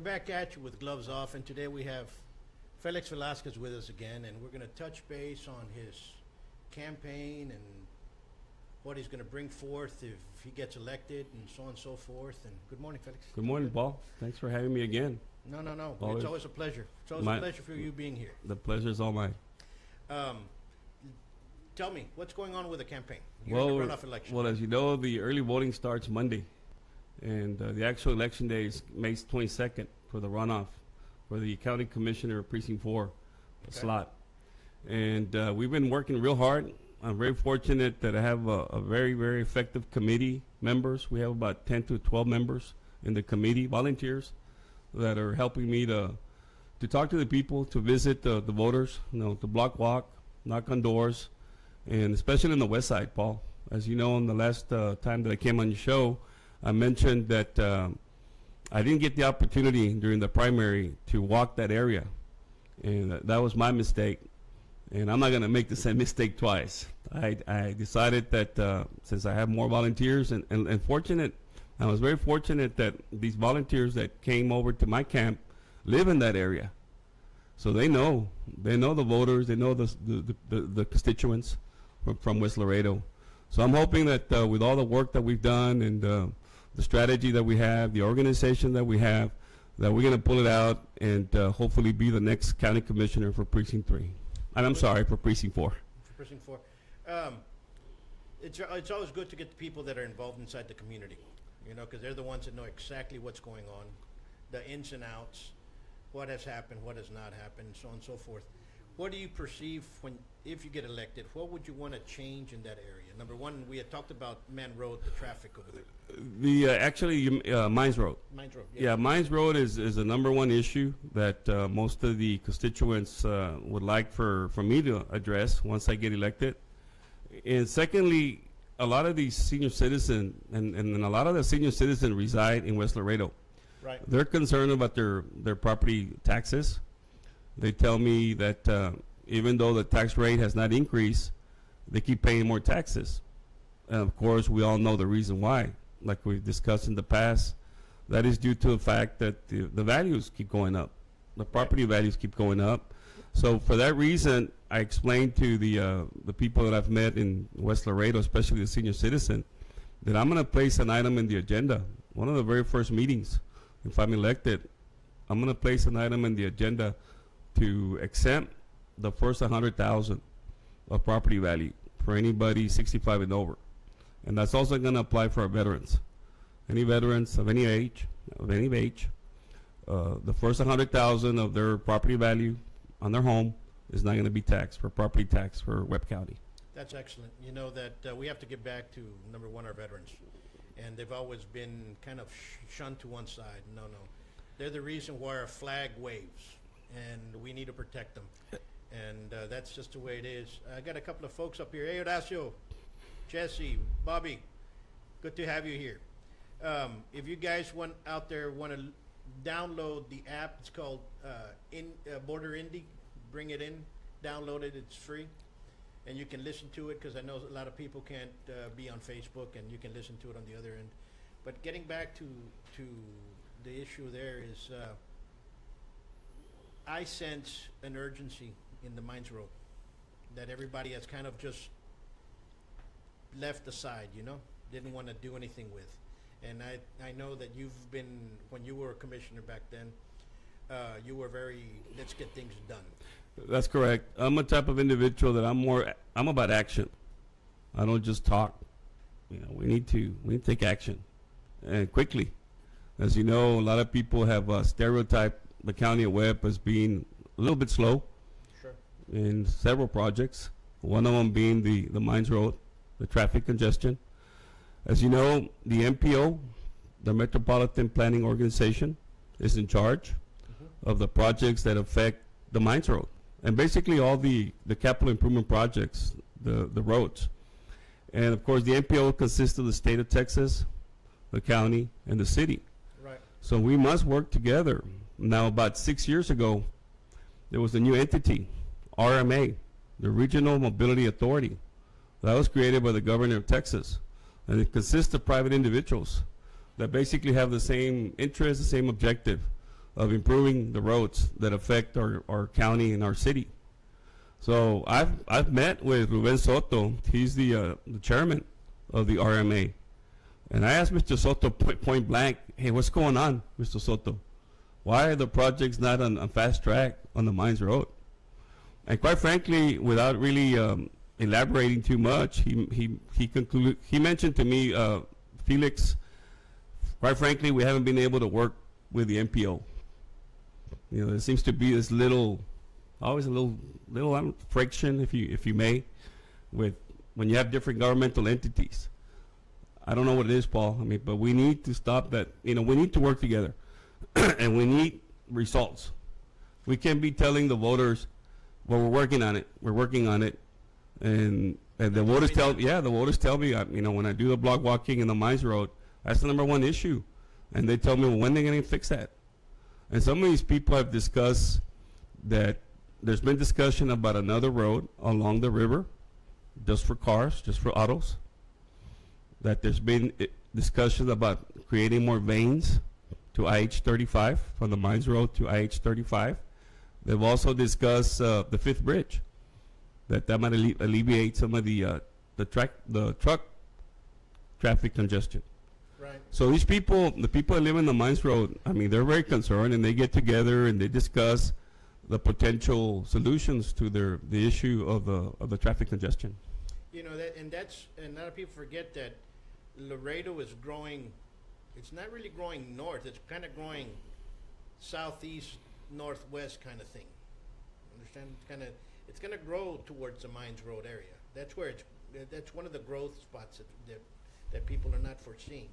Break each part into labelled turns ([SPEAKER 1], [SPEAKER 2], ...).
[SPEAKER 1] back at you with gloves off, and today we have Felix Velasquez with us again, and we're going to touch base on his campaign and what he's going to bring forth if he gets elected, and so on and so forth. And good morning, Felix.
[SPEAKER 2] Good morning, Paul. Thanks for having me again.
[SPEAKER 1] No.
[SPEAKER 2] Always.
[SPEAKER 1] It's always a pleasure. It's always a pleasure for you being here.
[SPEAKER 2] The pleasure is all mine.
[SPEAKER 1] Tell me, what's going on with the campaign? You're in the runoff election.
[SPEAKER 2] Well, as you know, the early voting starts Monday, and the actual election day is May 22nd for the runoff for the county commissioner of precinct 4 slot. And we've been working real hard. I'm very fortunate that I have a very, very effective committee members. We have about 10 to 12 members in the committee, volunteers, that are helping me to talk to the people, to visit the voters, to block walk, knock on doors, and especially in the west side, Paul. As you know, in the last time that I came on your show, I mentioned that I didn't get the opportunity during the primary to walk that area, and that was my mistake. And I'm not going to make the same mistake twice. I decided that since I have more volunteers and fortunate, I was very fortunate that these volunteers that came over to my camp live in that area. So they know the voters, they know the constituents from West Laredo. So I'm hoping that with all the work that we've done and the strategy that we have, the organization that we have, that we're going to pull it out and hopefully be the next county commissioner for Precinct 3. I'm sorry, for Precinct 4.
[SPEAKER 1] For Precinct 4. It's always good to get the people that are involved inside the community, because they're the ones that know exactly what's going on, the ins and outs, what has happened, what has not happened, so on and so forth. What do you perceive if you get elected? What would you want to change in that area? Number one, we had talked about Man Road, the traffic over there.
[SPEAKER 2] Mines Road.
[SPEAKER 1] Mines Road.
[SPEAKER 2] Yeah, Mines Road is the number one issue that most of the constituents would like for me to address once I get elected. And secondly, a lot of these senior citizens, and a lot of the senior citizens reside in West Laredo.
[SPEAKER 1] Right.
[SPEAKER 2] They're concerned about their property taxes. They tell me that even though the tax rate has not increased, they keep paying more taxes. And of course, we all know the reason why. Like we've discussed in the past, that is due to the fact that the values keep going up. The property values keep going up. So for that reason, I explained to the people that I've met in West Laredo, especially the senior citizen, that I'm going to place an item in the agenda. One of the very first meetings, if I'm elected, I'm going to place an item in the agenda to exempt the first 100,000 of property value for anybody 65 and over. And that's also going to apply for our veterans. Any veterans of any age, the first 100,000 of their property value on their home is not going to be taxed for property tax for Webb County.
[SPEAKER 1] That's excellent. You know that we have to get back to, number one, our veterans. And they've always been kind of shunned to one side. No. They're the reason why our flag waves, and we need to protect them. And that's just the way it is. I got a couple of folks up here. Hey, Horacio, Jesse, Bobby, good to have you here. If you guys want to download the app, it's called Border Indie. Bring it in, download it, it's free. And you can listen to it, because I know a lot of people can't be on Facebook, and you can listen to it on the other end. But getting back to the issue there is, I sense an urgency in the Mines Road that everybody has kind of just left aside, didn't want to do anything with. And I know that you've been, when you were a commissioner back then, you were very, let's get things done.
[SPEAKER 2] That's correct. I'm a type of individual that I'm about action. I don't just talk. We need to take action, and quickly. As you know, a lot of people have stereotyped the county of Webb as being a little bit slow.
[SPEAKER 1] Sure.
[SPEAKER 2] In several projects, one of them being the Mines Road, the traffic congestion. As you know, the MPO, the Metropolitan Planning Organization, is in charge of the projects that affect the Mines Road, and basically all the capital improvement projects, the roads. And of course, the MPO consists of the state of Texas, the county, and the city.
[SPEAKER 1] Right.
[SPEAKER 2] So we must work together. Now, about 6 years ago, there was a new entity, RMA, the Regional Mobility Authority, that was created by the governor of Texas. And it consists of private individuals that basically have the same interest, the same objective of improving the roads that affect our county and our city. So I've met with Ruben Soto. He's the chairman of the RMA. And I asked Mr. Soto point blank, hey, what's going on, Mr. Soto? Why are the projects not on fast track on the Mines Road? And quite frankly, without really elaborating too much, he mentioned to me, Felix, quite frankly, we haven't been able to work with the MPO. You know, there seems to be this always a little friction, if you may, with when you have different governmental entities. I don't know what it is, Paul. I mean, but we need to stop that. You know, we need to work together, and we need results. We can't be telling the voters, well, we're working on it. We're working on it, and the voters tell me, you know, when I do the block walking in the Mines Road, that's the #1 issue, and they tell me, well, when they're going to fix that. And some of these people have discussed that there's been discussion about another road along the river, just for cars, just for autos. That there's been discussion about creating more veins to IH-35, from the Mines Road to IH-35. They've also discussed the 5th bridge, that might alleviate some of the truck traffic congestion.
[SPEAKER 1] Right.
[SPEAKER 2] So these people, the people that live in the Mines Road, I mean, they're very concerned, and they get together and they discuss the potential solutions to the issue of the traffic congestion.
[SPEAKER 1] You know, and a lot of people forget that Laredo is growing. It's not really growing north. It's kind of growing southeast, northwest kind of thing. Understand? It's going to grow towards the Mines Road area. That's where that's one of the growth spots that people are not foreseeing.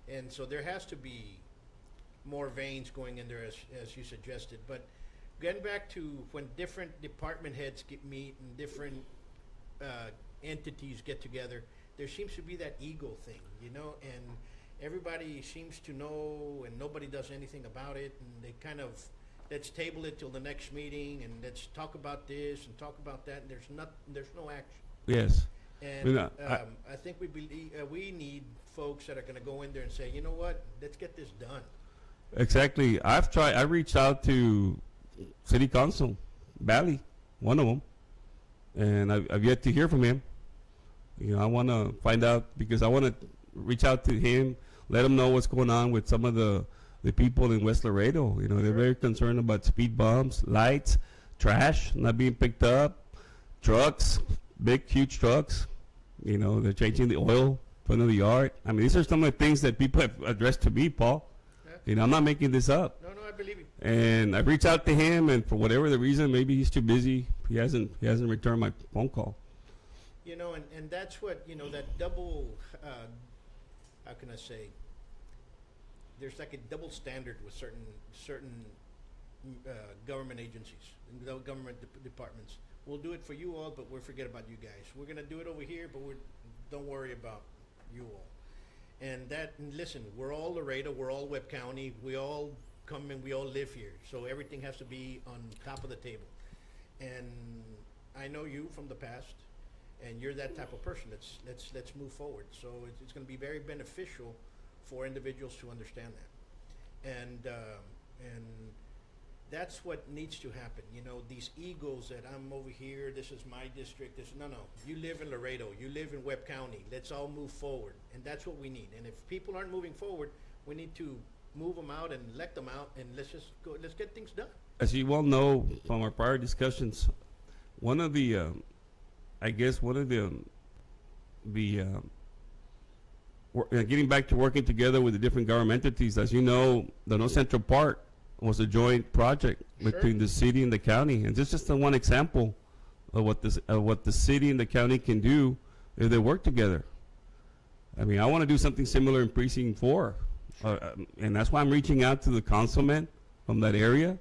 [SPEAKER 1] And so there has to be more veins going in there, as you suggested. But getting back to when different department heads meet and different entities get together, there seems to be that ego thing, you know, and everybody seems to know and nobody does anything about it, and they kind of, let's table it till the next meeting and let's talk about this and talk about that, and there's no action.
[SPEAKER 2] Yes.
[SPEAKER 1] And I think we need folks that are going to go in there and say, you know what, let's get this done.
[SPEAKER 2] Exactly. I reached out to City Council, Valley, one of them, and I've yet to hear from him. You know, I want to find out, because I want to reach out to him, let him know what's going on with some of the people in West Laredo. You know, they're very concerned about speed bumps, lights, trash not being picked up, trucks, big, huge trucks. You know, they're changing the oil in front of the yard. I mean, these are some of the things that people have addressed to me, Paul. Yeah. You know, I'm not making this up.
[SPEAKER 1] No, I believe you.
[SPEAKER 2] And I reached out to him, and for whatever the reason, maybe he's too busy. He hasn't returned my phone call.
[SPEAKER 1] You know, and that's what, you know, that double, how can I say, there's like a double standard with certain government agencies and government departments. We'll do it for you all, but we'll forget about you guys. We're going to do it over here, but don't worry about you all. And listen, we're all Laredo, we're all Webb County, we all come and we all live here. So everything has to be on top of the table. And I know you from the past, and you're that type of person. Let's move forward. So it's going to be very beneficial for individuals to understand that. And that's what needs to happen. You know, these egos that I'm over here, this is my district, no. You live in Laredo, you live in Webb County. Let's all move forward. And that's what we need. And if people aren't moving forward, we need to move them out and elect them out, and let's get things done. As
[SPEAKER 2] you well know from our prior discussions, one of the getting back to working together with the different government entities, as you know, the North Central Park was a joint project between the city and the county, and this is just one example of what the city and the county can do if they work together. I mean, I want to do something similar in Precinct 4, and that's why I'm reaching out to the councilman from that area,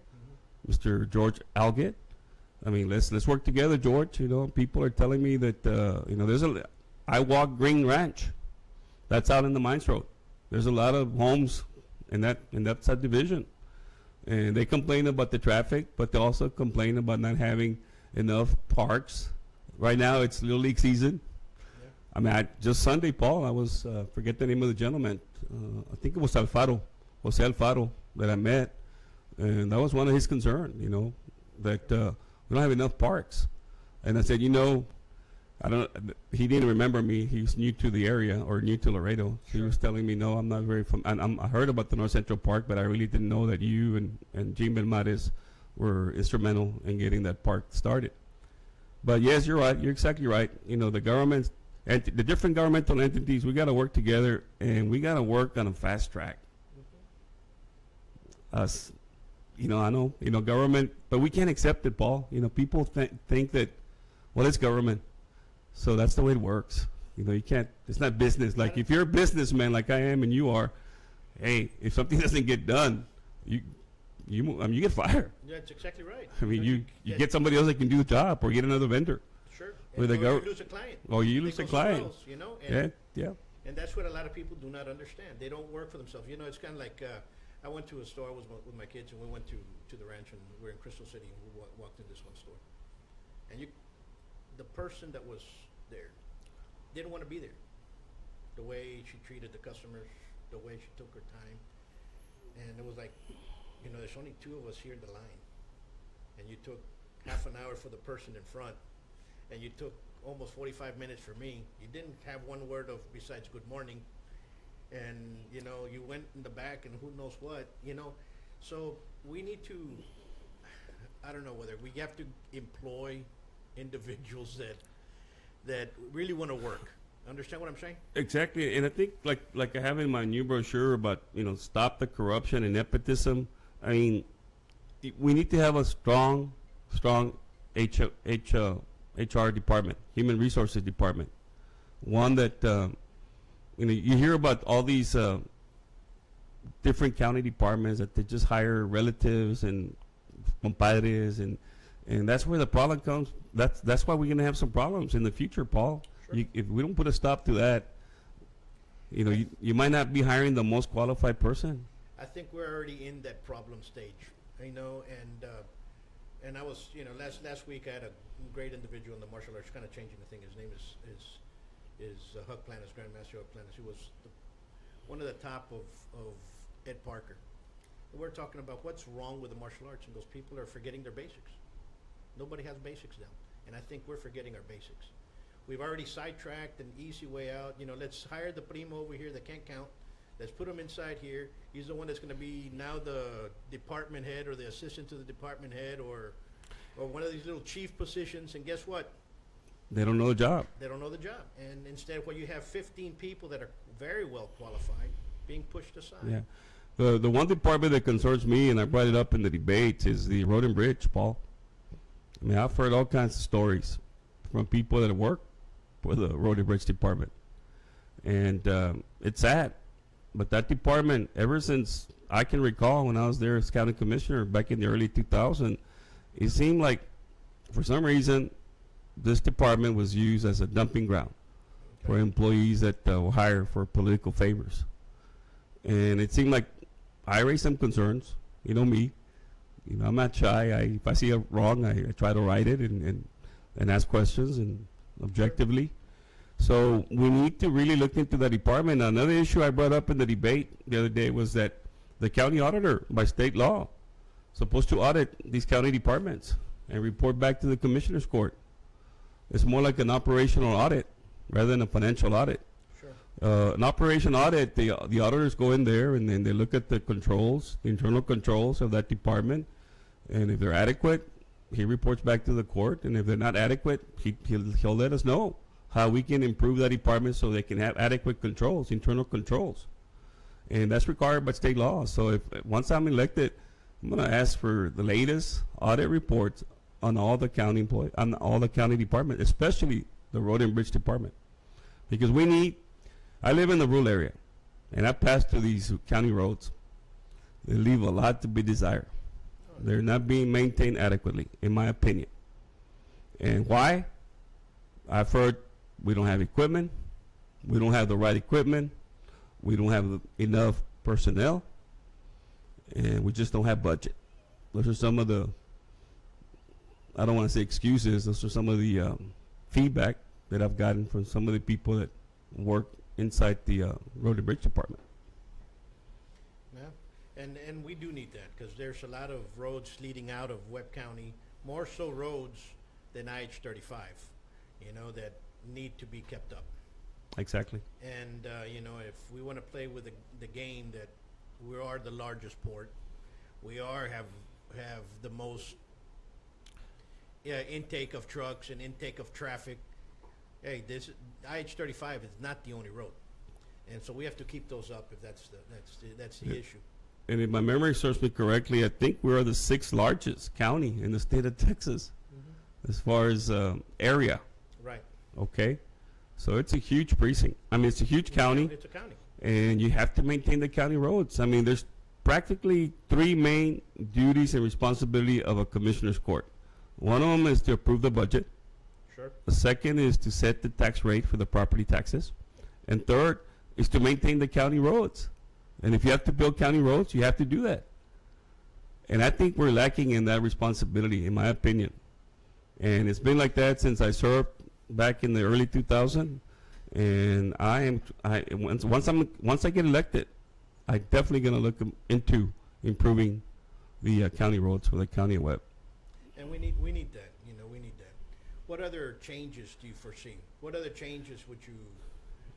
[SPEAKER 2] Mr. George Algett. I mean, let's work together, George. You know, people are telling me that you know, I walk Green Ranch. That's out in the Mines Road. There's a lot of homes in that subdivision, and they complain about the traffic, but they also complain about not having enough parks. Right now, it's Little League season. Yeah. I mean, just Sunday, Paul, I was forget the name of the gentleman. I think it was Jose Alfaro, that I met. And that was one of his concerns, you know, that we don't have enough parks. And I said, you know, he didn't remember me. He's new to the area or new to Laredo. So he was telling me, no, I'm not very I heard about the North Central Park, but I really didn't know that you and Jean Belmares were instrumental in getting that park started. But yes, you're right. You're exactly right. You know, the governments and the different governmental entities, we got to work together, and we got to work on a fast track. Us, you know, I know, you know, government, but we can't accept it, Paul. You know, people think that, well, it's government, so that's the way it works. You know, you can't. It's not business. Like if you're a businessman, like I am, and you are, hey, if something doesn't get done, you get fired.
[SPEAKER 1] Yeah, that's exactly right.
[SPEAKER 2] I mean, you get somebody else that can do the job, or get another vendor.
[SPEAKER 1] Sure.
[SPEAKER 2] Or
[SPEAKER 1] you lose a client.
[SPEAKER 2] Or you lose a client.
[SPEAKER 1] Else, you know. And
[SPEAKER 2] yeah.
[SPEAKER 1] And that's what a lot of people do not understand. They don't work for themselves. You know, it's kind of like I went to a store with my kids, and we went to the ranch, and we're in Crystal City, and we walked in this one store, and the person that was there didn't want to be there. The way she treated the customers, the way she took her time, and it was like, you know, there's only two of us here in the line, and you took half an hour for the person in front, and you took almost 45 minutes for me. You didn't have one word besides good morning, and you know, you went in the back and who knows what, you know. So we need to, I don't know whether we have to employ individuals that really want to work. Understand what I'm saying? Exactly.
[SPEAKER 2] And I think like I have in my new brochure about, you know, stop the corruption and nepotism. I mean, we need to have a strong HR department, human resources department. One that, you know, you hear about all these different county departments that they just hire relatives and compadres, and that's where the problem comes. That's why we're going to have some problems in the future, Paul. Sure. If we don't put a stop to that, you know, you might not be hiring the most qualified person.
[SPEAKER 1] I think we're already in that problem stage, you know, and I was, you know, last week I had a great individual in the martial arts, kind of changing the thing. His name is Hug Planas, Grandmaster Hug Planas. He was one of the top of Ed Parker. And we're talking about what's wrong with the martial arts, and those people are forgetting their basics. Nobody has basics down, and I think we're forgetting our basics. We've already sidetracked an easy way out. You know, let's hire the primo over here that can't count. Let's put him inside here. He's the one that's going to be now the department head or the assistant to the department head or one of these little chief positions. And guess what?
[SPEAKER 2] They don't know the job.
[SPEAKER 1] They don't know the job. And instead, you have 15 people that are very well qualified being pushed aside.
[SPEAKER 2] Yeah. The one department that concerns me, and I brought it up in the debates, is the road and bridge, Paul. I mean, I've heard all kinds of stories from people that work for the road and bridge department. And it's sad. But that department, ever since I can recall when I was there as county commissioner back in the early 2000s, it seemed like for some reason this department was used as a dumping ground for employees that were hired for political favors. And it seemed like I raised some concerns, you know me. You know, I'm not shy. If I see a wrong, I try to right it and ask questions and objectively. So we need to really look into the department. Another issue I brought up in the debate the other day was that the county auditor, by state law, supposed to audit these county departments and report back to the commissioner's court. It's more like an operational audit rather than a financial audit. Sure. An operation audit, the auditors go in there and then they look at the controls, the internal controls of that department, and if they're adequate, he reports back to the court, and if they're not adequate, he'll let us know how we can improve that department so they can have adequate controls, internal controls. And that's required by state law. So if once I'm elected, I'm going to ask for the latest audit reports on all the county employees, on all the county departments, especially the road and bridge department. Because I live in the rural area, and I pass through these county roads. They leave a lot to be desired. They're not being maintained adequately, in my opinion. And why? I've heard we don't have equipment, we don't have the right equipment, we don't have enough personnel, and we just don't have budget. Those are some of the, I don't want to say excuses, those are some of the feedback that I've gotten from some of the people that work inside the road and bridge department.
[SPEAKER 1] Yeah. And we do need that because there's a lot of roads leading out of Webb County, more so roads than IH-35, that need to be kept up.
[SPEAKER 2] Exactly.
[SPEAKER 1] And, if we want to play with the game that we are the largest port, we have the most intake of trucks and intake of traffic. Hey, this IH-35 is not the only road, and so we have to keep those up if that's the issue.
[SPEAKER 2] And if my memory serves me correctly, I think we are the 6th largest county in the state of Texas, as far as area.
[SPEAKER 1] Right.
[SPEAKER 2] Okay, so it's a huge precinct. I mean, it's a huge county.
[SPEAKER 1] It's a county.
[SPEAKER 2] And you have to maintain the county roads. I mean, there's practically 3 main duties and responsibility of a commissioner's court. One of them is to approve the budget.
[SPEAKER 1] Sure.
[SPEAKER 2] The second is to set the tax rate for the property taxes. And third is to maintain the county roads. And if you have to build county roads, you have to do that. And I think we're lacking in that responsibility, in my opinion. And it's been like that since I served back in the early 2000s. And once I get elected, I'm definitely going to look into improving the county roads for the county of Webb.
[SPEAKER 1] And we need that. We need that. What other changes do you foresee? What other changes would you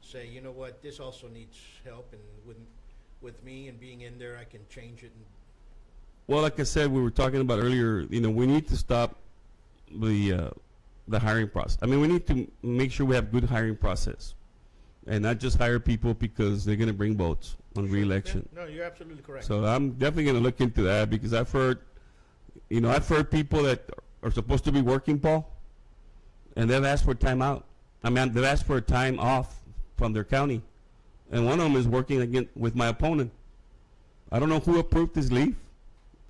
[SPEAKER 1] say? You know what? This also needs help, and with me and being in there, I can change it.
[SPEAKER 2] Well, like I said, we were talking about earlier. We need to stop the hiring process. I mean, we need to make sure we have good hiring process, and not just hire people because they're going to bring votes on re-election.
[SPEAKER 1] Yeah, no, you're absolutely correct.
[SPEAKER 2] So I'm definitely going to look into that because I've heard people that are supposed to be working, Paul, and they've asked for time out. I mean, they've asked for a time off from their county, and one of them is working again with my opponent. I don't know who approved his leave.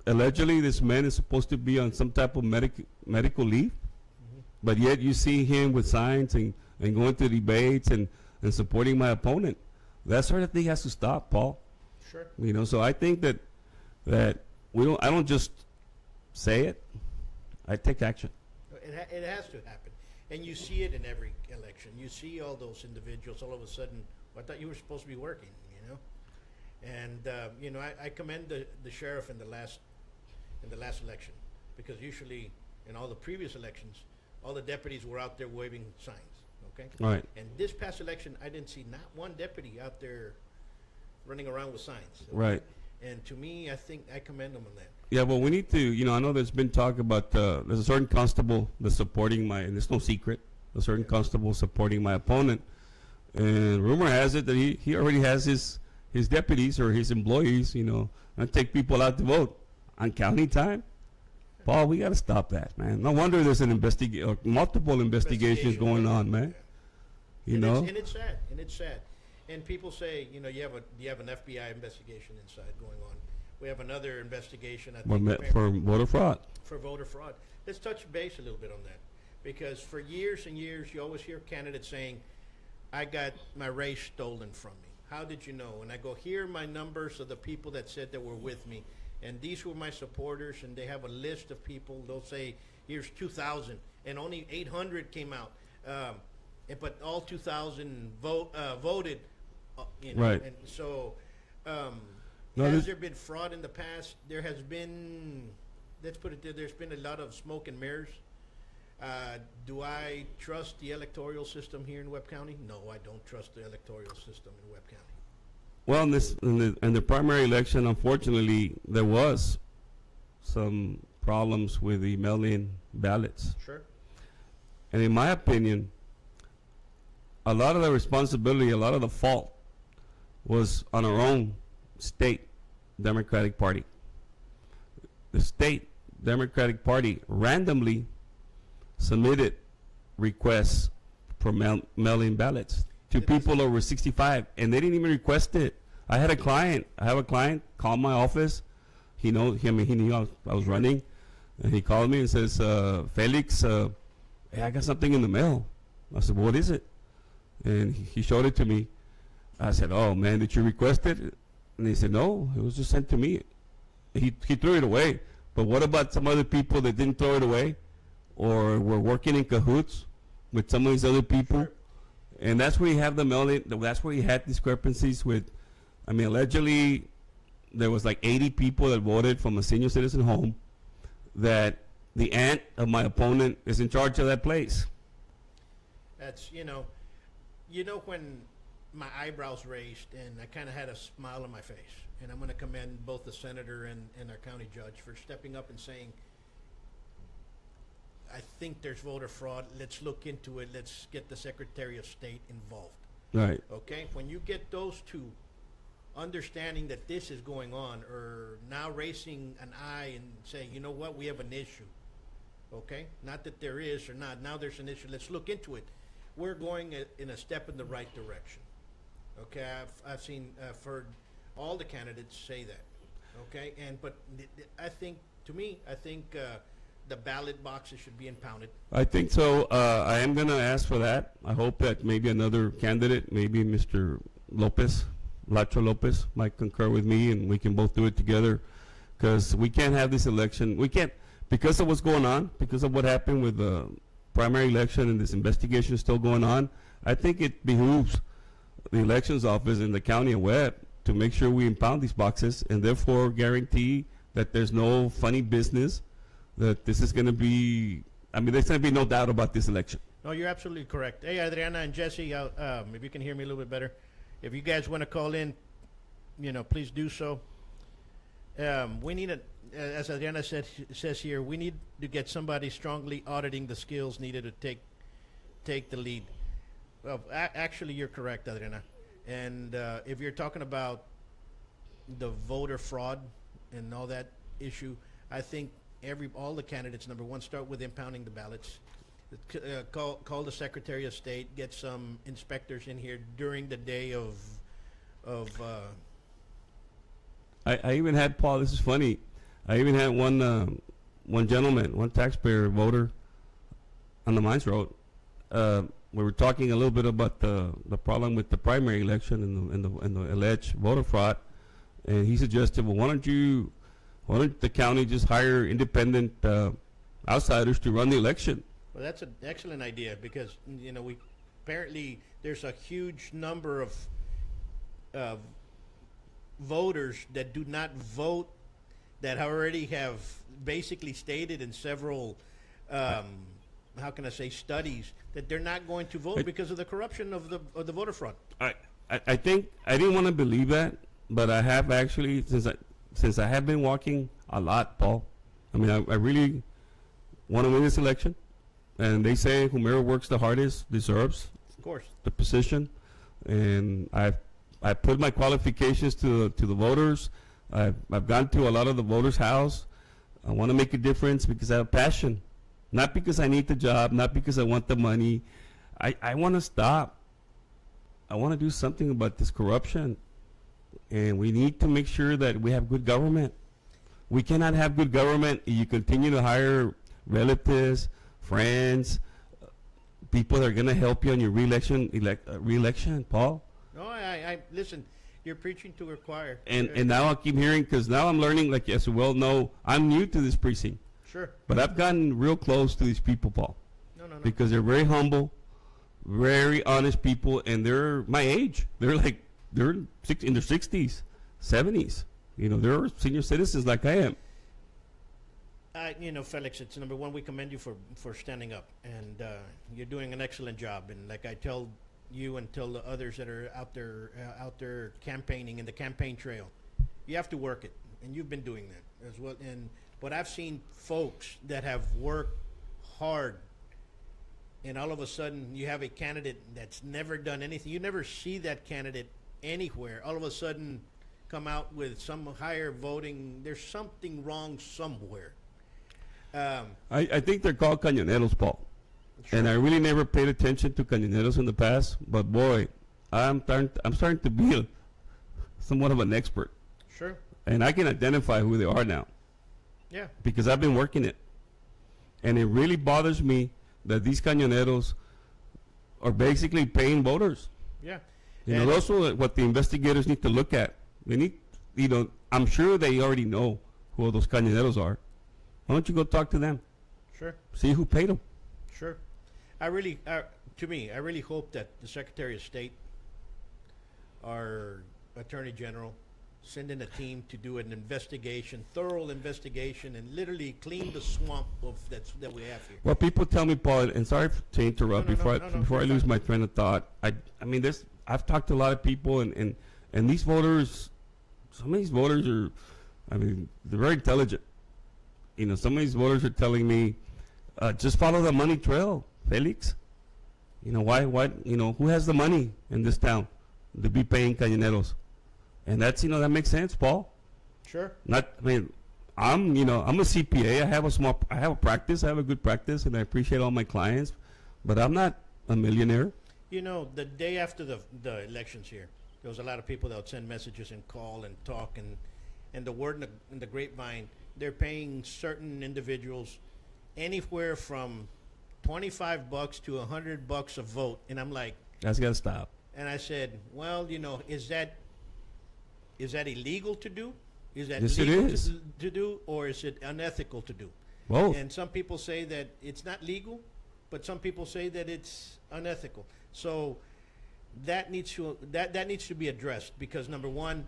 [SPEAKER 2] Allegedly, this man is supposed to be on some type of medical leave, but yet you see him with signs and going to debates and supporting my opponent. That sort of thing has to stop, Paul.
[SPEAKER 1] Sure.
[SPEAKER 2] So I think that I don't just say it. I take action.
[SPEAKER 1] It has to happen. And you see it in every election. You see all those individuals all of a sudden, I thought you were supposed to be working, And, I commend the sheriff in the last election, because usually in all the previous elections, all the deputies were out there waving signs, okay?
[SPEAKER 2] Right.
[SPEAKER 1] And this past election, I didn't see not one deputy out there running around with signs. Okay?
[SPEAKER 2] Right.
[SPEAKER 1] And to me, I think I commend them on that.
[SPEAKER 2] Yeah, well, we need to, I know there's been talk about, there's a certain constable that's supporting and it's no secret, a certain constable supporting my opponent. And rumor has it that he already has his deputies or his employees, and take people out to vote on county time. Paul, we got to stop that, man. No wonder there's multiple investigations going on, man.
[SPEAKER 1] And it's sad. And people say, you have an FBI investigation inside going on. We have another investigation, I think,
[SPEAKER 2] for voter fraud.
[SPEAKER 1] For voter fraud. Let's touch base a little bit on that, because for years and years, you always hear candidates saying, "I got my race stolen from me." How did you know? And I go, here are my numbers of the people that said that were with me. And these were my supporters, and they have a list of people. They'll say, here's 2,000, and only 800 came out. But all 2,000 voted.
[SPEAKER 2] Right.
[SPEAKER 1] And so, has there been fraud in the past? There has been, let's put it there, there's been a lot of smoke and mirrors. Do I trust the electoral system here in Webb County? No, I don't trust the electoral system in Webb County.
[SPEAKER 2] Well, in the primary election, unfortunately, there was some problems with the mail-in ballots.
[SPEAKER 1] Sure.
[SPEAKER 2] And in my opinion, a lot of the responsibility, a lot of the fault was on our own state Democratic Party. The state Democratic Party randomly submitted requests for mail-in ballots to people over 65, and they didn't even request it. I have a client call my office. He knew I was running, and he called me and says, Felix, hey, I got something in the mail. I said, what is it? And he showed it to me. I said, oh man, did you request it? And he said, no, it was just sent to me. He threw it away. But what about some other people that didn't throw it away, or were working in cahoots with some of these other people?
[SPEAKER 1] Sure.
[SPEAKER 2] And that's where you have the mail-in. That's where you had discrepancies with. I mean, allegedly, there was like 80 people that voted from a senior citizen home, that the aunt of my opponent is in charge of that place.
[SPEAKER 1] That's, when my eyebrows raised and I kind of had a smile on my face. And I'm going to commend both the senator and our county judge for stepping up and saying, I think there's voter fraud. Let's look into it. Let's get the Secretary of State involved.
[SPEAKER 2] Right.
[SPEAKER 1] Okay? When you get those two understanding that this is going on, or now raising an eye and saying, you know what, we have an issue. Okay? Not that there is or not. Now there's an issue. Let's look into it. We're going in a step in the right direction. Okay? I've heard all the candidates say that. Okay? But I think the ballot boxes should be impounded.
[SPEAKER 2] I think so. I am going to ask for that. I hope that maybe another candidate, maybe Mr. Lacho Lopez, might concur with me, and we can both do it together, because we can't have this election. We can't, because of what's going on, because of what happened with the primary election and this investigation is still going on. I think it behooves the elections office in the county of Webb to make sure we impound these boxes, and therefore guarantee that there's no funny business, that this is going to be, there's going to be no doubt about this election.
[SPEAKER 1] No, you're absolutely correct. Hey, Adriana and Jesse, if you can hear me a little bit better, if you guys want to call in, please do so. We need as Adriana says here, we need to get somebody strongly auditing the skills needed to take the lead. Well, actually, you're correct, Adriana. And if you're talking about the voter fraud and all that issue, I think all the candidates, number one, start with impounding the ballots. Call the Secretary of State, get some inspectors in here during the day of
[SPEAKER 2] I even had, Paul, this is funny, I even had one gentleman, one taxpayer voter on the Mines Road. We were talking a little bit about the problem with the primary election and the alleged voter fraud, and he suggested, well, why don't the county just hire independent outsiders to run the election?
[SPEAKER 1] Well, that's an excellent idea, because we apparently there's a huge number of voters that do not vote, that already have basically stated in several how can I say, studies, that they're not going to vote because of the corruption of the voter fraud.
[SPEAKER 2] I think I didn't want to believe that, but I have actually, since I have been walking a lot, Paul. I really want to win this election, and they say whomever works the hardest deserves,
[SPEAKER 1] of course,
[SPEAKER 2] the position. And I put my qualifications to the voters. I've gone to a lot of the voters' house. I want to make a difference because I have passion, not because I need the job, not because I want the money. I want to stop. I want to do something about this corruption, and we need to make sure that we have good government. We cannot have good government if you continue to hire relatives, friends, people that are going to help you on your re-election, Paul.
[SPEAKER 1] No, I listen. You're preaching to a choir.
[SPEAKER 2] And now I keep hearing, because now I'm learning, like as you well know, I'm new to this precinct.
[SPEAKER 1] Sure.
[SPEAKER 2] But I've gotten real close to these people, Paul.
[SPEAKER 1] No.
[SPEAKER 2] Because they're very humble, very honest people, and they're my age. They're in their 60s, 70s. They're senior citizens like I am.
[SPEAKER 1] Felix, it's number one, we commend you for standing up, and you're doing an excellent job. And like I tell you and tell the others that are out there campaigning in the campaign trail, you have to work it, and you've been doing that as well. But I've seen folks that have worked hard, and all of a sudden you have a candidate that's never done anything. You never see that candidate anywhere. All of a sudden come out with some higher voting. There's something wrong somewhere.
[SPEAKER 2] I think they're called cañoneros, Paul. Sure. And I really never paid attention to cañoneros in the past, but boy, I'm starting to be somewhat of an expert.
[SPEAKER 1] Sure.
[SPEAKER 2] And I can identify who they are now.
[SPEAKER 1] Yeah.
[SPEAKER 2] Because I've been working it. And it really bothers me that these cañoneros are basically paying voters.
[SPEAKER 1] Yeah.
[SPEAKER 2] Those are what the investigators need to look at. They need, I'm sure they already know who those cañoneros are. Why don't you go talk to them?
[SPEAKER 1] Sure.
[SPEAKER 2] See who paid them.
[SPEAKER 1] Sure. I really hope that the Secretary of State, our Attorney General, sending a team to do an investigation, thorough investigation, and literally clean the swamp of that we have here.
[SPEAKER 2] Well, people tell me, Paul, and sorry to interrupt
[SPEAKER 1] No, no,
[SPEAKER 2] before
[SPEAKER 1] no,
[SPEAKER 2] I,
[SPEAKER 1] no,
[SPEAKER 2] before I
[SPEAKER 1] you're
[SPEAKER 2] lose
[SPEAKER 1] fine.
[SPEAKER 2] my train of thought. I mean, this. I've talked to a lot of people, and these voters, some of these voters are, I mean, they're very intelligent. You know, some of these voters are telling me, just follow the money trail, Felix. You know, why, you know, who has the money in this town to be paying cañoneros? And that's, you know, that makes sense, Paul.
[SPEAKER 1] Sure.
[SPEAKER 2] Not, I mean, I'm a CPA. I have a practice. I have a good practice, and I appreciate all my clients, but I'm not a millionaire.
[SPEAKER 1] You know, the day after the elections here, there was a lot of people that would send messages and call and talk, and the word in the grapevine, they're paying certain individuals anywhere from $25 to $100 a vote, and I'm like,
[SPEAKER 2] That's gotta stop.
[SPEAKER 1] and I said, well, you know, is that illegal to do? Is that
[SPEAKER 2] Yes, it
[SPEAKER 1] legal
[SPEAKER 2] is.
[SPEAKER 1] to do, or is it unethical to do?
[SPEAKER 2] Both.
[SPEAKER 1] And some people say that it's not legal, but some people say that it's unethical. So that needs to be addressed, because number one,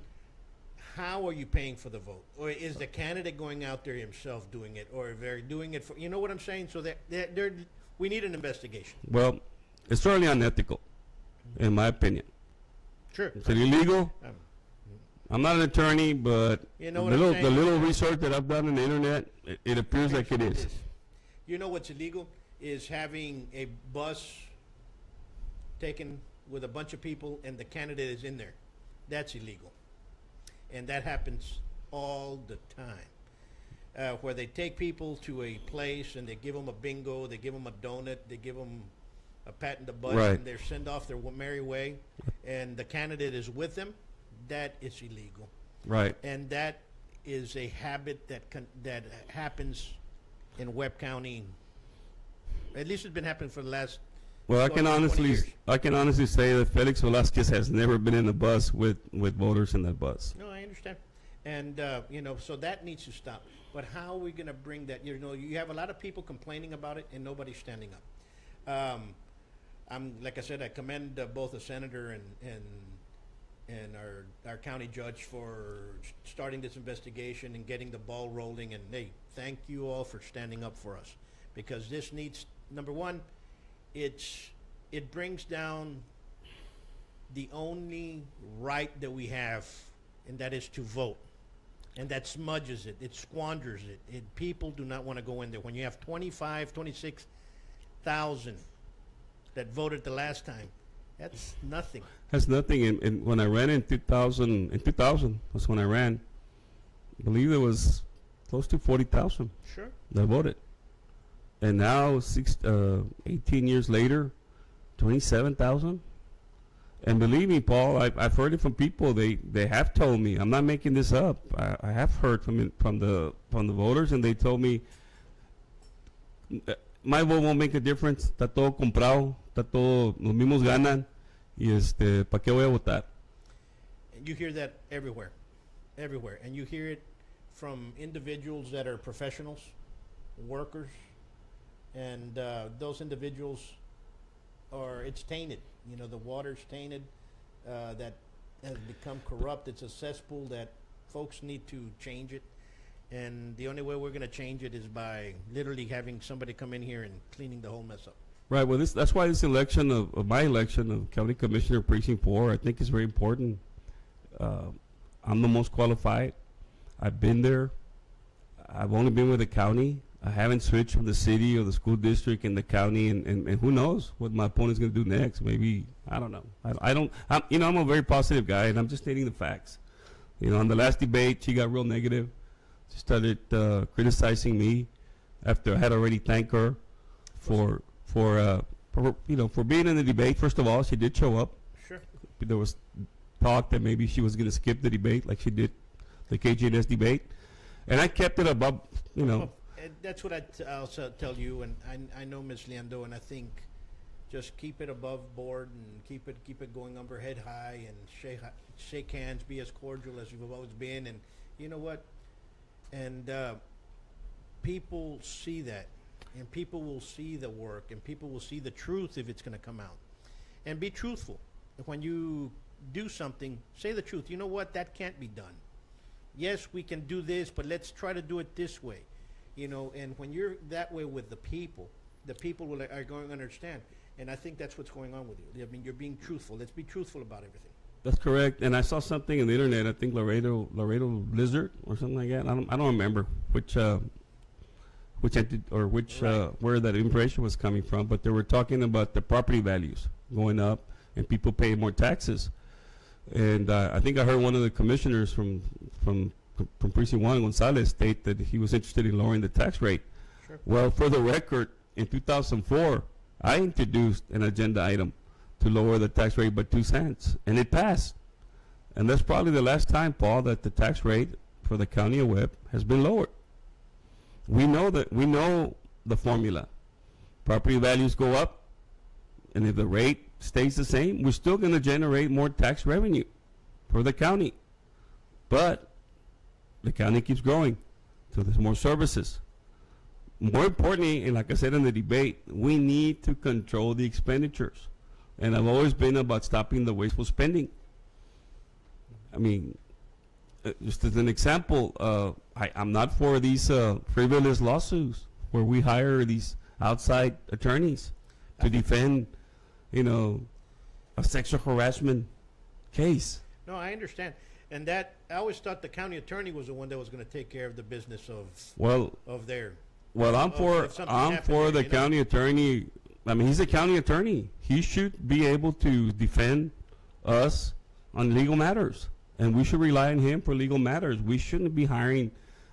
[SPEAKER 1] how are you paying for the vote? Or is the candidate going out there himself doing it, or they're doing it for, you know what I'm saying? So we need an investigation.
[SPEAKER 2] Well, it's certainly unethical, in my opinion.
[SPEAKER 1] Sure.
[SPEAKER 2] Is it illegal?
[SPEAKER 1] Um,
[SPEAKER 2] I'm not an attorney, but
[SPEAKER 1] You know
[SPEAKER 2] the
[SPEAKER 1] what I'm
[SPEAKER 2] little
[SPEAKER 1] saying?
[SPEAKER 2] the little research that I've done on the internet, it appears like it is.
[SPEAKER 1] You know what's illegal is having a bus taken with a bunch of people and the candidate is in there. That's illegal, and that happens all the time. Where they take people to a place and they give them a bingo, they give them a donut, they give them a pat in the butt,
[SPEAKER 2] Right.
[SPEAKER 1] and they're sent off their merry way, and the candidate is with them. That is illegal,
[SPEAKER 2] Right.
[SPEAKER 1] and that is a habit that happens in Webb County. At least it's been happening for the last.
[SPEAKER 2] Well, I
[SPEAKER 1] 12
[SPEAKER 2] can
[SPEAKER 1] to 20
[SPEAKER 2] honestly
[SPEAKER 1] years.
[SPEAKER 2] say that Felix Velasquez has never been in a bus with voters in that bus.
[SPEAKER 1] No, I understand, and you know, so that needs to stop. But how are we going to bring that? You know, you have a lot of people complaining about it, and nobody's standing up. I'm like I said, I commend both the senator and our county judge for starting this investigation and getting the ball rolling. And hey, thank you all for standing up for us, because this needs, number one, it brings down the only right that we have, and that is to vote. And that smudges it. It squanders it. People do not want to go in there. When you have 26,000 that voted the last time, that's nothing.
[SPEAKER 2] That's nothing. And when I ran in 2000 was when I ran. I believe there was close to 40,000
[SPEAKER 1] Sure.
[SPEAKER 2] that voted. And now, 18 years later, 27,000. And believe me, Paul, I've heard it from people. They have told me. I'm not making this up. I have heard from the voters, and they told me my vote won't make a difference. Está todo comprado. Está todo, los mismos ganan. Y ¿para qué voy a votar?
[SPEAKER 1] And you hear that everywhere, and you hear it from individuals that are professionals, workers, and those individuals it's tainted. You know, the water's tainted, that has become corrupt. It's a cesspool that folks need to change it. And the only way we're going to change it is by literally having somebody come in here and cleaning the whole mess up.
[SPEAKER 2] Right. Well, that's why this election of my election of County Commissioner Precinct 4, I think is very important. I'm the most qualified. I've been there. I've only been with the county. I haven't switched from the city or the school district and the county, and who knows what my opponent's going to do next. Maybe, I don't know. I'm a very positive guy, and I'm just stating the facts. You know, on the last debate, she got real negative. She started criticizing me after I had already thanked her for being in the debate. First of all, she did show up.
[SPEAKER 1] Sure.
[SPEAKER 2] There was talk that maybe she was going to skip the debate like she did the KGNS debate. And I kept it above, you know.
[SPEAKER 1] And that's what I'll tell you, and I know Ms. Leando, and I think just keep it above board and keep it going over head high, and shake hands, be as cordial as you've always been, and you know what? And people see that, and people will see the work, and people will see the truth if it's going to come out. And be truthful. When you do something, say the truth. You know what? That can't be done. yes, we can do this, but let's try to do it this way. You know, and when you're that way with the people are going to understand. And I think that's what's going on with you. I mean, you're being truthful. Let's be truthful about everything.
[SPEAKER 2] That's correct. And I saw something in the internet. I think Laredo Lizard or something like that. I don't remember which entity or which where that information was coming from. But they were talking about the property values going up and people paying more taxes. And I think I heard one of the commissioners from Precinct 1, Gonzalez, state that he was interested in lowering the tax rate.
[SPEAKER 1] Sure.
[SPEAKER 2] Well, for the record, in 2004, I introduced an agenda item to lower the tax rate by 2 cents, and it passed. And that's probably the last time, Paul, that the tax rate for the county of Webb has been lowered. We know the formula. Property values go up, and if the rate stays the same, we're still going to generate more tax revenue for the county. But the county keeps growing, so there's more services. More importantly, and like I said in the debate, we need to control the expenditures. And I've always been about stopping the wasteful spending. I mean, just as an example, I'm not for these frivolous lawsuits where we hire these outside attorneys to defend, a sexual harassment case.
[SPEAKER 1] No, I understand. And that, I always thought the county attorney was the one that was going to take care of the business of their...
[SPEAKER 2] Well, I'm for the county attorney. I mean, he's a county attorney. He should be able to defend us on legal matters, and we should rely on him for legal matters. We shouldn't be hiring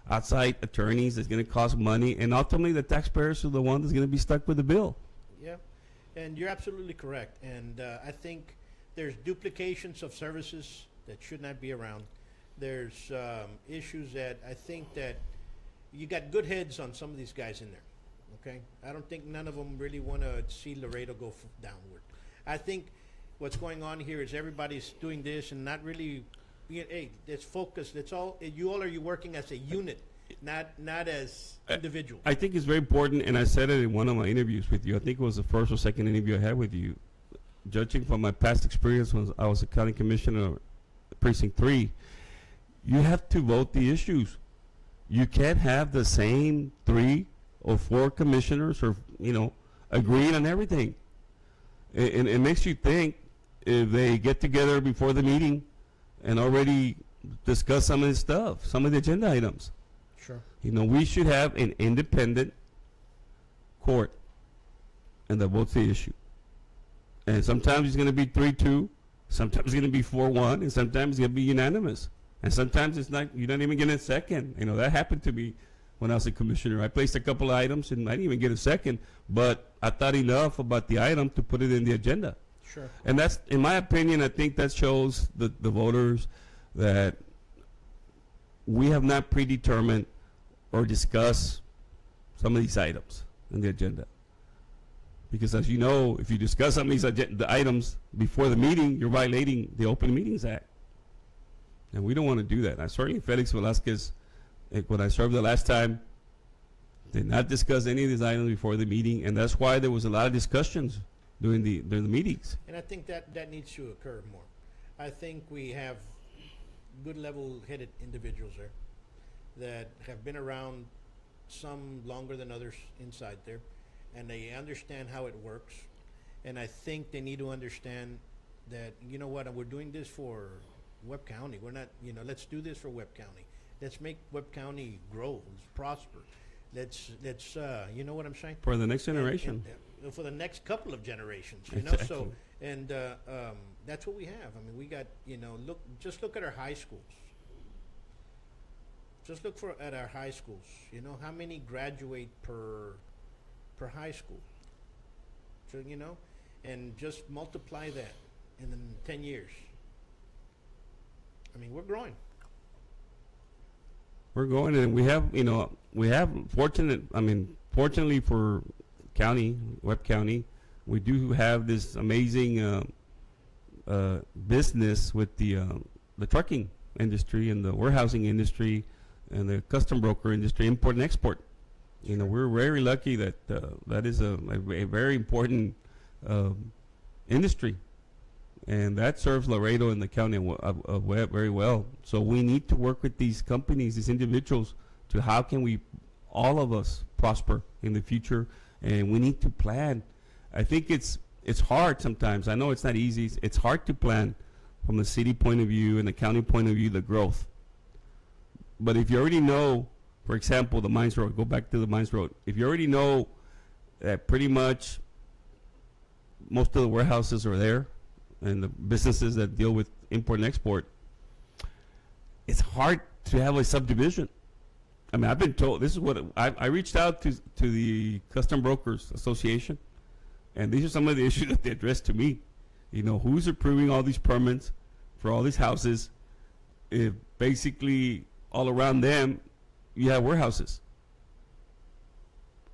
[SPEAKER 2] outside attorneys that's going to cost money, and ultimately the taxpayers are the one that's going to be stuck with the bill.
[SPEAKER 1] Yeah, and you're absolutely correct. And I think there's duplications of services that should not be around. There's issues that I think that you got good heads on some of these guys in there, okay? I don't think none of them really want to see Laredo go downward. I think what's going on here is everybody's doing this and not really, hey, let's focus. Let's all, you all are working as a unit, not as individuals.
[SPEAKER 2] I think it's very important, and I said it in one of my interviews with you. I think it was the first or second interview I had with you. Judging from my past experience when I was a county commissioner, Precinct 3, you have to vote the issues. You can't have the same 3 or 4 commissioners or, agreeing on everything. It makes you think if they get together before the meeting and already discuss some of this stuff, some of the agenda items.
[SPEAKER 1] Sure.
[SPEAKER 2] We should have an independent court and that votes the issue. And sometimes it's going to be 3-2, sometimes it's going to be 4-1, and sometimes it's going to be unanimous. And sometimes it's not, you don't even get a second. That happened to me when I was a commissioner. I placed a couple of items and I didn't even get a second, but I thought enough about the item to put it in the agenda.
[SPEAKER 1] Sure.
[SPEAKER 2] And that's, in my opinion, I think that shows the voters that we have not predetermined or discussed some of these items in the agenda. Because as you know, if you discuss some of these the items before the meeting, you're violating the Open Meetings Act. And we don't want to do that. Certainly Felix Velasquez, when I served the last time, did not discuss any of these items before the meeting, and that's why there was a lot of discussions during the meetings.
[SPEAKER 1] And I think that needs to occur more. I think we have good level-headed individuals there that have been around, some longer than others inside there, and they understand how it works. And I think they need to understand that, we're doing this for Webb County. We're not, let's do this for Webb County. Let's make Webb County grow, let's prosper. Let's you know what I'm saying?
[SPEAKER 2] For the next generation.
[SPEAKER 1] And for the next couple of generations,
[SPEAKER 2] Exactly.
[SPEAKER 1] So, and that's what we have. I mean, we got, just look at our high schools. Just look at our high schools. How many graduate per high school? So, and just multiply that in 10 years. I mean, we're growing.
[SPEAKER 2] We're going, and we have fortunately for Webb County, we do have this amazing business with the trucking industry and the warehousing industry and the custom broker industry, import and export. We're very lucky that that is a very important industry. And that serves Laredo and the county very well. So we need to work with these companies, these individuals, to how can we, all of us, prosper in the future. And we need to plan. I think it's hard sometimes. I know it's not easy. It's hard to plan from the city point of view and the county point of view, the growth. But if you already know, for example, the Mines Road, go back to the Mines Road. If you already know that pretty much most of the warehouses are there and the businesses that deal with import and export, it's hard to have a subdivision. I mean, I've been told, this is what, I reached out to the Custom Brokers Association, and these are some of the issues that they addressed to me. You know, who's approving all these permits for all these houses if basically all around them you have warehouses?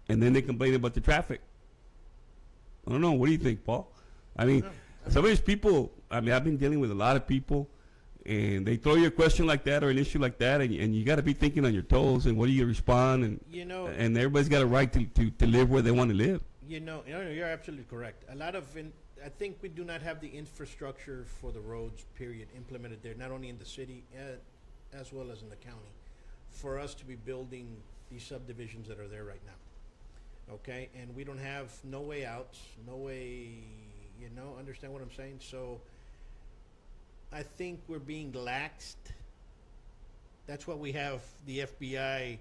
[SPEAKER 2] And then they complain about the traffic. I don't know. What do you think, Paul? I mean, some of these people, I mean, I've been dealing with a lot of people, and they throw you a question like that or an issue like that, and you got to be thinking on your toes, and what do you respond? And and everybody's got a right to live where they want to live.
[SPEAKER 1] You're absolutely correct. I think we do not have the infrastructure for the roads, period, implemented there, not only in the city as well as in the county, for us to be building these subdivisions that are there right now. Okay, and we don't have no way outs, no way, understand what I'm saying? So I think we're being laxed. That's why we have the FBI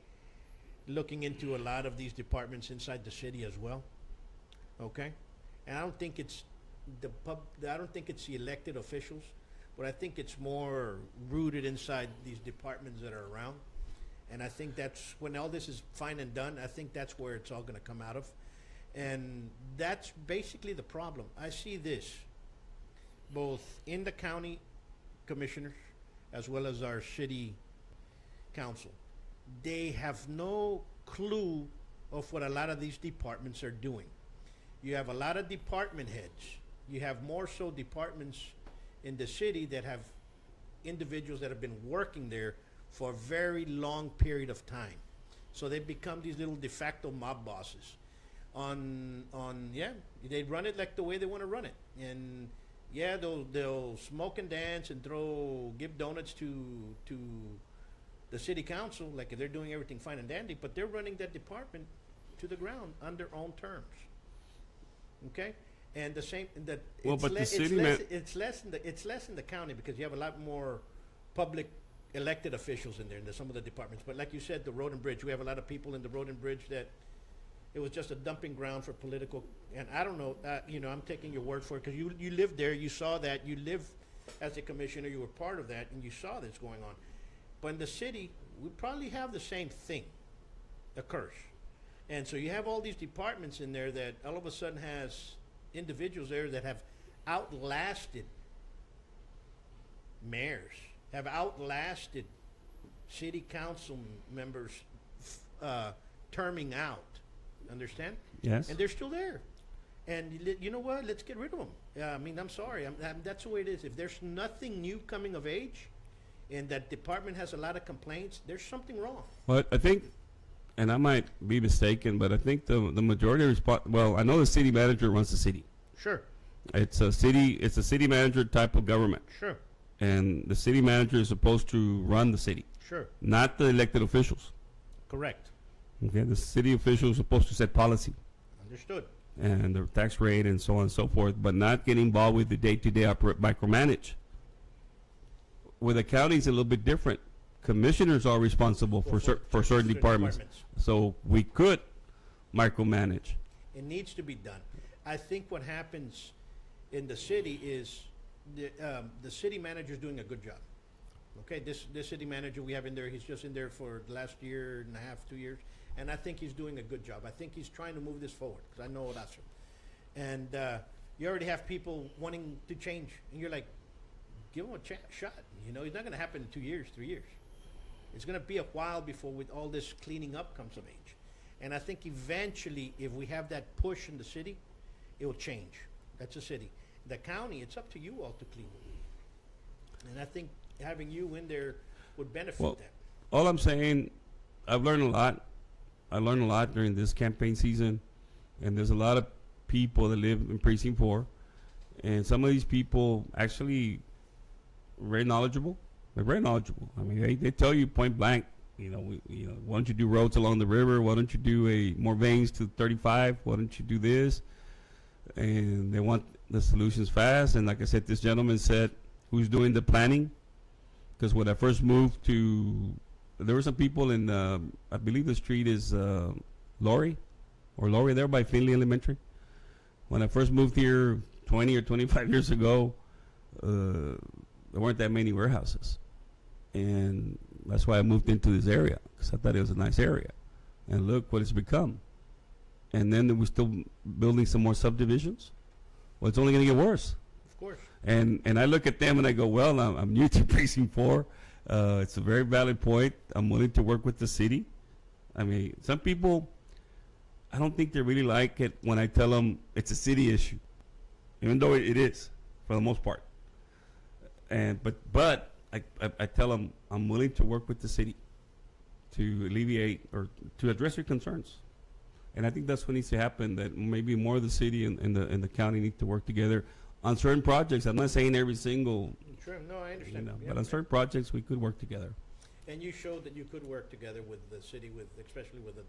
[SPEAKER 1] looking into a lot of these departments inside the city as well. Okay, and I don't think it's the elected officials, but I think it's more rooted inside these departments that are around. And I think that's when all this is fine and done, I think that's where it's all going to come out of. And that's basically the problem. I see this both in the county commissioners as well as our city council. They have no clue of what a lot of these departments are doing. You have a lot of department heads. You have more so departments in the city that have individuals that have been working there for a very long period of time. So they become these little de facto mob bosses. They run it like the way they want to run it. And yeah, they'll smoke and dance and give donuts to the city council, like if they're doing everything fine and dandy, but they're running that department to the ground on their own terms. Okay? And the same that it's less in the county because you have a lot more public elected officials in there in some of the departments. But like you said, the road and bridge, we have a lot of people in the road and bridge that it was just a dumping ground for political. And I don't know, I'm taking your word for it because you lived there, you saw that, you live as a commissioner, you were part of that, and you saw this going on. But in the city, we probably have the same thing occurs. And so you have all these departments in there that all of a sudden has individuals there that have outlasted mayors, have outlasted city council members terming out. Understand?
[SPEAKER 2] Yes.
[SPEAKER 1] And they're still there. And you know what? Let's get rid of them. I mean, I'm sorry. That's the way it is. If there's nothing new coming of age and that department has a lot of complaints, there's something wrong.
[SPEAKER 2] But I think, and I might be mistaken, but I think the majority of I know the city manager runs the city.
[SPEAKER 1] Sure.
[SPEAKER 2] It's a city manager type of government.
[SPEAKER 1] Sure.
[SPEAKER 2] And the city manager is supposed to run the city.
[SPEAKER 1] Sure.
[SPEAKER 2] Not the elected officials.
[SPEAKER 1] Correct.
[SPEAKER 2] Okay, the city official is supposed to set policy.
[SPEAKER 1] Understood.
[SPEAKER 2] And the tax rate and so on and so forth, but not get involved with the day-to-day micromanage. With the county, it's a little bit different. Commissioners are responsible for certain departments. So we could micromanage.
[SPEAKER 1] It needs to be done. I think what happens in the city is the city manager is doing a good job. Okay, this city manager we have in there, he's just in there for the last year and a half, 2 years, and I think he's doing a good job. I think he's trying to move this forward because I know that's him. And you already have people wanting to change, and you're like, give him a shot. It's not going to happen in 2 years, 3 years. It's going to be a while before with all this cleaning up comes of age. And I think eventually, if we have that push in the city, it will change. That's the city. The county, it's up to you all to clean it. And I think having you in there would benefit that.
[SPEAKER 2] All I'm saying, I've learned a lot. I learned a lot during this campaign season, and there's a lot of people that live in Precinct 4, And some of these people actually very knowledgeable. They're very knowledgeable. I mean, they tell you point blank, why don't you do roads along the river? Why don't you do more veins to 35? Why don't you do this? And they want the solutions fast. And like I said, this gentleman said, who's doing the planning? Because when I first moved there were some people in, I believe the street is Lori there by Finley Elementary. When I first moved here 20 or 25 years ago, there weren't that many warehouses. And that's why I moved into this area, because I thought it was a nice area. And look what it's become. And then we're still building some more subdivisions. Well, it's only going to get worse.
[SPEAKER 1] Of course.
[SPEAKER 2] And I look at them and I go, well, I'm new to Precinct 4. It's a very valid point. I'm willing to work with the city. I mean, some people, I don't think they really like it when I tell them it's a city issue, even though it is for the most part. But I tell them I'm willing to work with the city to alleviate or to address your concerns. And I think that's what needs to happen, that maybe more of the city and the county need to work together on certain projects. I'm not saying every single.
[SPEAKER 1] Sure, no, I understand. Yeah,
[SPEAKER 2] but on certain projects, we could work together.
[SPEAKER 1] And you showed that you could work together with the city, especially with the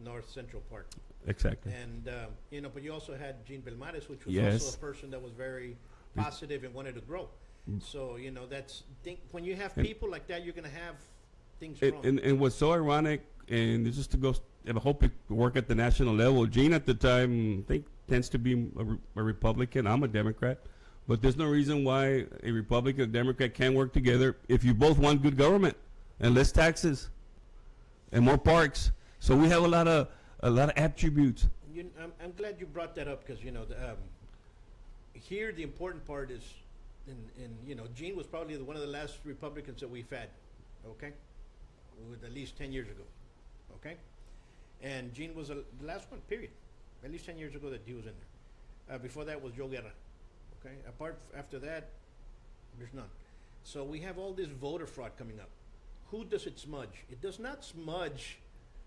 [SPEAKER 1] north central part.
[SPEAKER 2] Exactly.
[SPEAKER 1] And, but you also had Jean Belmares, which was
[SPEAKER 2] Yes.
[SPEAKER 1] also a person that was very positive and wanted to grow. So, when you have people like that, you're going to have things wrong.
[SPEAKER 2] And what's so ironic, and it's just to go, I hope it work at the national level. Jean at the time, I think, tends to be a Republican. I'm a Democrat. But there's no reason why a Republican and Democrat can't work together if you both want good government and less taxes and more parks. So we have a lot of attributes.
[SPEAKER 1] I'm glad you brought that up, because here the important part is, Jean was probably one of the last Republicans that we've had, okay, with at least 10 years ago, okay, and Jean was the last one, period, at least 10 years ago that he was in there. Before that was Joe Guerra. Okay. After that, there's none. So we have all this voter fraud coming up. Who does it smudge? It does not smudge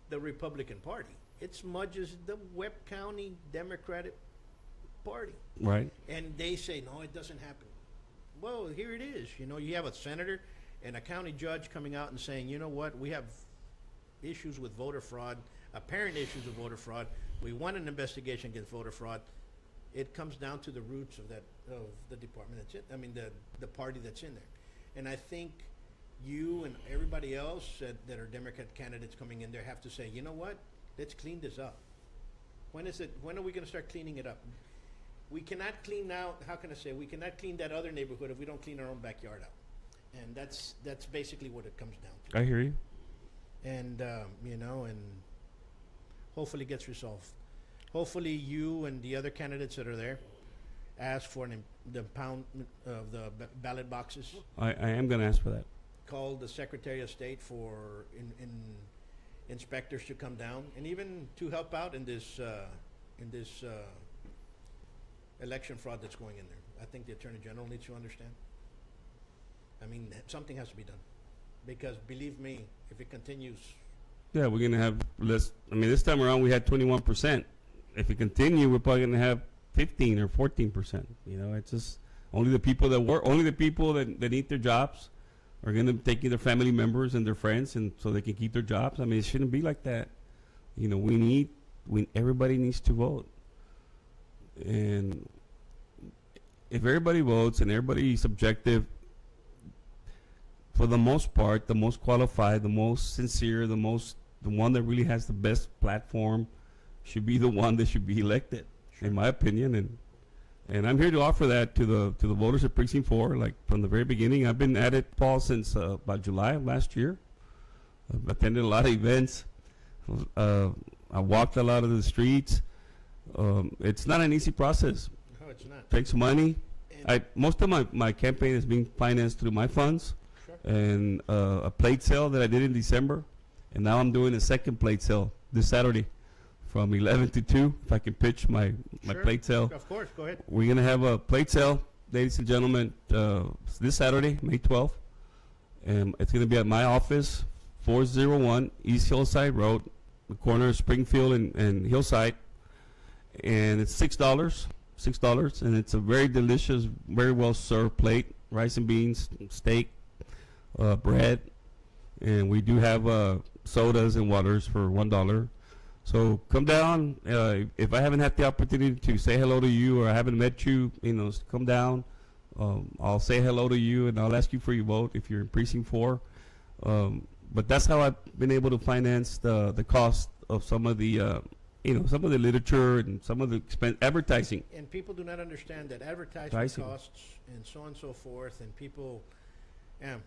[SPEAKER 1] the Republican Party. It smudges the Webb County Democratic Party.
[SPEAKER 2] Right.
[SPEAKER 1] And they say, no, it doesn't happen. Well, here it is. You have a senator and a county judge coming out and saying, you know what, we have issues with voter fraud, apparent issues with voter fraud. We want an investigation against voter fraud. It comes down to the roots of the department that's in. I mean, the party that's in there. And I think you and everybody else that are Democrat candidates coming in there have to say, you know what? Let's clean this up. When are we going to start cleaning it up? We cannot clean out. How can I say? We cannot clean that other neighborhood if we don't clean our own backyard out. And that's basically what it comes down to.
[SPEAKER 2] I hear you.
[SPEAKER 1] And and hopefully it gets resolved. Hopefully you and the other candidates that are there ask for the impoundment of the ballot boxes.
[SPEAKER 2] I am going to ask for that.
[SPEAKER 1] Call the Secretary of State for inspectors to come down and even to help out in this election fraud that's going in there. I think the Attorney General needs to understand. I mean, something has to be done, because believe me, if it continues.
[SPEAKER 2] Yeah, we're going to have less. I mean, this time around we had 21%. If we continue, we're probably going to have 15 or 14%. It's just only the people that work, only the people that need their jobs are going to take their family members and their friends, and so they can keep their jobs. I mean, it shouldn't be like that. Everybody needs to vote. And if everybody votes and everybody's objective, for the most part, the most qualified, the most sincere, the one that really has the best platform should be the one that should be elected, in my opinion. And I'm here to offer that to the voters of Precinct 4, like from the very beginning. I've been at it, Paul, since about July of last year. I've attended a lot of events. I walked a lot of the streets. It's not an easy process.
[SPEAKER 1] No, it's not.
[SPEAKER 2] It takes money. Most of my campaign is being financed through my funds.
[SPEAKER 1] Sure.
[SPEAKER 2] And a plate sale that I did in December. And now I'm doing a second plate sale this Saturday from 11 to 2, if I can pitch my
[SPEAKER 1] Sure.
[SPEAKER 2] plate sale.
[SPEAKER 1] Of course, go ahead.
[SPEAKER 2] We're going to have a plate sale, ladies and gentlemen, this Saturday, May 12th. And it's going to be at my office, 401 East Hillside Road, the corner of Springfield and Hillside. And it's $6. $6, and it's a very delicious, very well served plate: rice and beans, steak, bread, and we do have sodas and waters for $1. So come down. If I haven't had the opportunity to say hello to you, or I haven't met you, come down. I'll say hello to you, and I'll ask you for your vote if you're in precinct 4. But that's how I've been able to finance the cost of some of the some of the literature and some of the advertising.
[SPEAKER 1] And people do not understand that advertisement
[SPEAKER 2] Pricing.
[SPEAKER 1] costs and so on and so forth, and people, and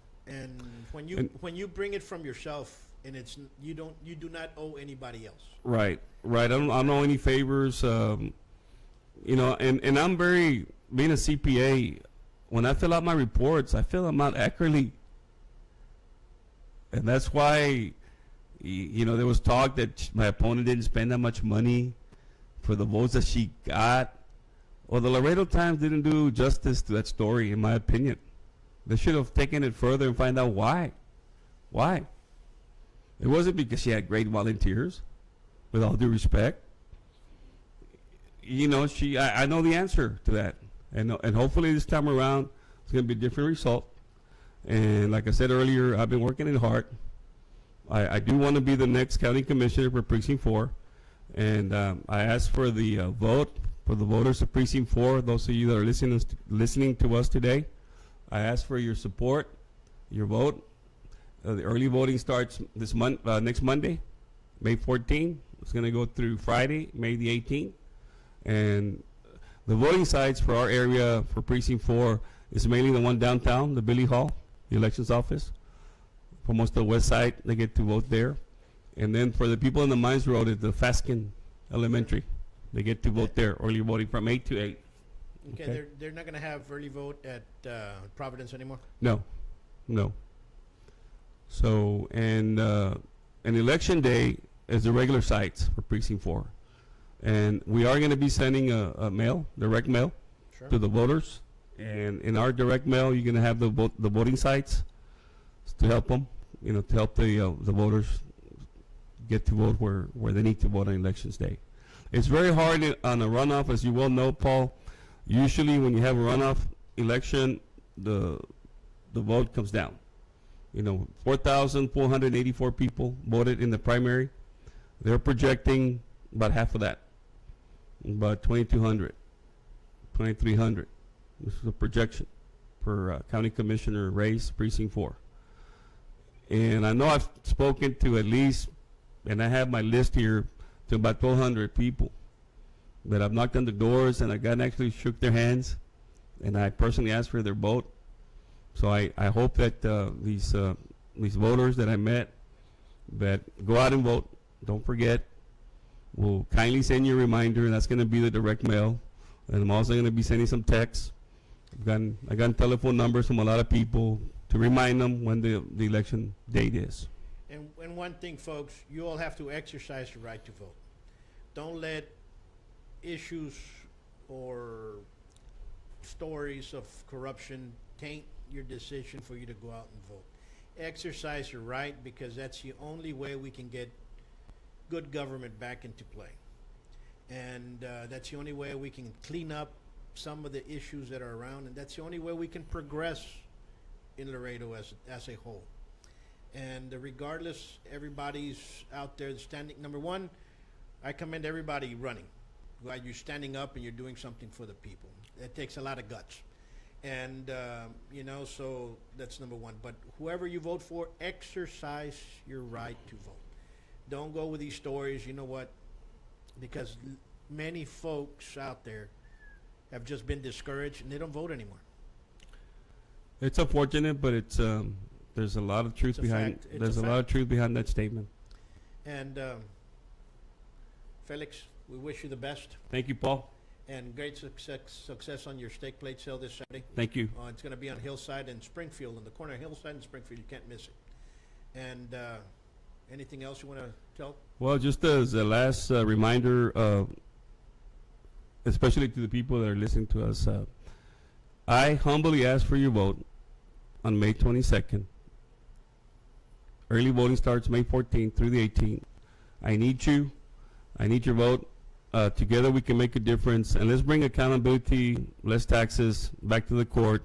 [SPEAKER 1] when you bring it from yourself, and you do not owe anybody else.
[SPEAKER 2] Right. I don't owe any favors. And I'm being a CPA. When I fill out my reports, I fill them out accurately, and that's why. There was talk that my opponent didn't spend that much money for the votes that she got. Well, the Laredo Times didn't do justice to that story, in my opinion. They should have taken it further and find out why. Why? It wasn't because she had great volunteers, with all due respect. I know the answer to that. And hopefully this time around, it's going to be a different result. And like I said earlier, I've been working it hard. I do want to be the next county commissioner for precinct 4, and I ask for the vote for the voters of precinct 4. Those of you that are listening to us today, I ask for your support, your vote. The early voting starts next Monday, May 14th. It's going to go through Friday, May the 18th, and the voting sites for our area for precinct 4 is mainly the one downtown, the Billy Hall, the elections office. For most of the west side, they get to vote there. And then for the people in the Mines Road, it's the Faskin Elementary. They get to vote there, early voting from 8 to 8.
[SPEAKER 1] Okay. They're not going to have early vote at Providence anymore?
[SPEAKER 2] No. So, and election day is the regular sites for precinct 4. And we are going to be sending a mail, direct mail, to the voters. And in our direct mail, you're going to have the voting sites to help them, to help the voters get to vote where they need to vote on elections day. It's very hard on a runoff, as you well know, Paul. Usually when you have a runoff election, the vote comes down. 4,484 people voted in the primary. They're projecting about half of that, about 2,200, 2,300. This is a projection for county commissioner race, precinct 4. And I know I've spoken to at least, and I have my list here, to about 1,200 people that I've knocked on the doors, and I got actually shook their hands, and I personally asked for their vote. So I hope that these voters that I met that go out and vote, don't forget, will kindly send you a reminder, and that's going to be the direct mail. And I'm also going to be sending some texts. I got telephone numbers from a lot of people to remind them when the election date is.
[SPEAKER 1] And one thing, folks, you all have to exercise your right to vote. Don't let issues or stories of corruption taint your decision for you to go out and vote. Exercise your right, because that's the only way we can get good government back into play. And that's the only way we can clean up some of the issues that are around, and that's the only way we can progress in Laredo as a whole. And regardless, everybody's out there standing. Number one, I commend everybody running. While you're standing up and you're doing something for the people. It takes a lot of guts. And, so that's number one. But whoever you vote for, exercise your right to vote. Don't go with these stories, you know what? Because many folks out there have just been discouraged and they don't vote anymore.
[SPEAKER 2] It's unfortunate, but it's there's a lot of truth behind. There's a lot of truth behind that statement.
[SPEAKER 1] And Felix, we wish you the best.
[SPEAKER 2] Thank you, Paul.
[SPEAKER 1] And great success on your steak plate sale this Saturday.
[SPEAKER 2] Thank you.
[SPEAKER 1] It's going to be on Hillside and Springfield, in the corner of Hillside and Springfield. You can't miss it. And anything else you want to tell?
[SPEAKER 2] Well, just as a last reminder, especially to the people that are listening to us, I humbly ask for your vote on May 22nd. Early voting starts May 14th through the 18th. I need you. I need your vote. Together we can make a difference, and let's bring accountability, less taxes, back to the court,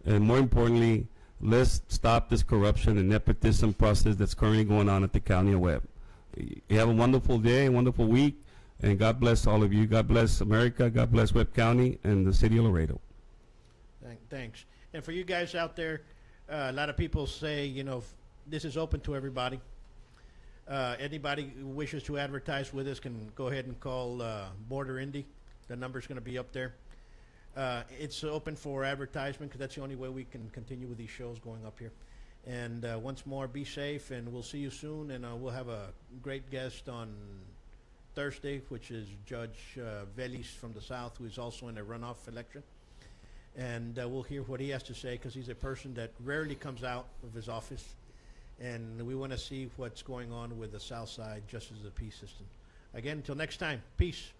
[SPEAKER 2] and more importantly, let's stop this corruption and nepotism process that's currently going on at the county of Webb. You have a wonderful day, a wonderful week, and God bless all of you. God bless America. God bless Webb County and the city of Laredo.
[SPEAKER 1] Thanks. And for you guys out there, a lot of people say, you know, this is open to everybody. Anybody who wishes to advertise with us can go ahead and call Border Indy. The number's going to be up there. It's open for advertisement because that's the only way we can continue with these shows going up here. And once more, be safe, and we'll see you soon. And we'll have a great guest on Thursday, which is Judge Velis from the South, who is also in a runoff election. And we'll hear what he has to say because he's a person that rarely comes out of his office. And we want to see what's going on with the South Side Justice of the Peace system. Again, until next time, peace.